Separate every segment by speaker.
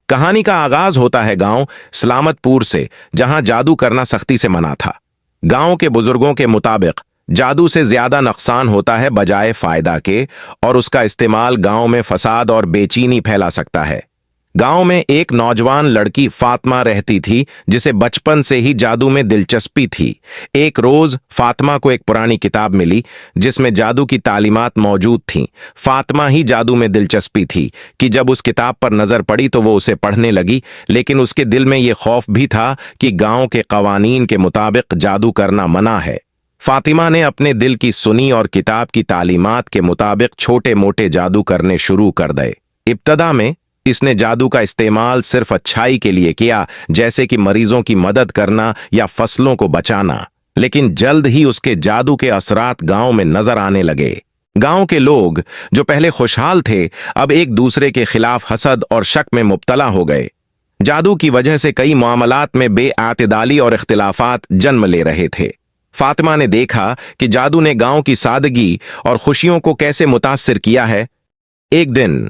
Speaker 1: कहानी का आगाज होता है गांव सलामतपुर से, जहां जादू करना सख्ती से मना था। गांव के बुजुर्गों के मुताबिक जादू से ज्यादा नुकसान होता है बजाय फायदा के, और उसका इस्तेमाल गांव में फसाद और बेचैनी फैला सकता है। गांव में एक नौजवान लड़की फातिमा रहती थी, जिसे बचपन से ही जादू में दिलचस्पी थी। एक रोज फातिमा को एक पुरानी किताब मिली जिसमें जादू की तालीमात मौजूद थीं। फातिमा ही जादू में दिलचस्पी थी कि जब उस किताब पर नजर पड़ी तो वो उसे पढ़ने लगी, लेकिन उसके दिल में ये खौफ भी था कि गांव के कवानीन के मुताबिक जादू करना मना है। फातिमा ने अपने दिल की सुनी और किताब की तालीमात के मुताबिक छोटे मोटे जादू करने शुरू कर दिए। इब्तदा में इसने जादू का इस्तेमाल सिर्फ अच्छाई के लिए किया, जैसे कि मरीजों की मदद करना या फसलों को बचाना, लेकिन जल्द ही उसके जादू के असरात गांव में नजर आने लगे। गांव के लोग जो पहले खुशहाल थे, अब एक दूसरे के खिलाफ हसद और शक में मुब्तला हो गए। जादू की वजह से कई मामलात में बेआतिदाली और इख्तिलाफात जन्म ले रहे थे। फातिमा ने देखा कि जादू ने गांव की सादगी और खुशियों को कैसे मुतासिर किया है। एक दिन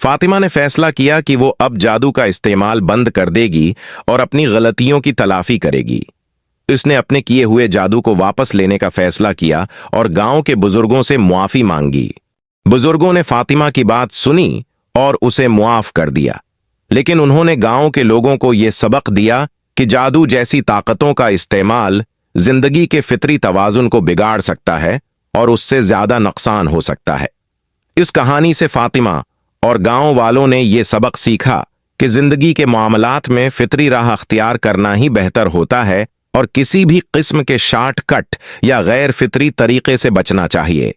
Speaker 1: फातिमा ने फैसला किया कि वो अब जादू का इस्तेमाल बंद कर देगी और अपनी गलतियों की तलाफी करेगी। उसने अपने किए हुए जादू को वापस लेने का फैसला किया और गांव के बुजुर्गों से मुआफी मांगी। बुजुर्गों ने फातिमा की बात सुनी और उसे मुआफ कर दिया, लेकिन उन्होंने गांव के लोगों को यह सबक दिया कि जादू जैसी ताकतों का इस्तेमाल जिंदगी के फितरी तवाजुन को बिगाड़ सकता है और उससे ज्यादा नुकसान हो सकता है। इस कहानी से फातिमा और गांव वालों ने यह सबक सीखा कि जिंदगी के मामलात में फितरी राह अख्तियार करना ही बेहतर होता है और किसी भी किस्म के शॉर्टकट या गैर फितरी तरीके से बचना चाहिए।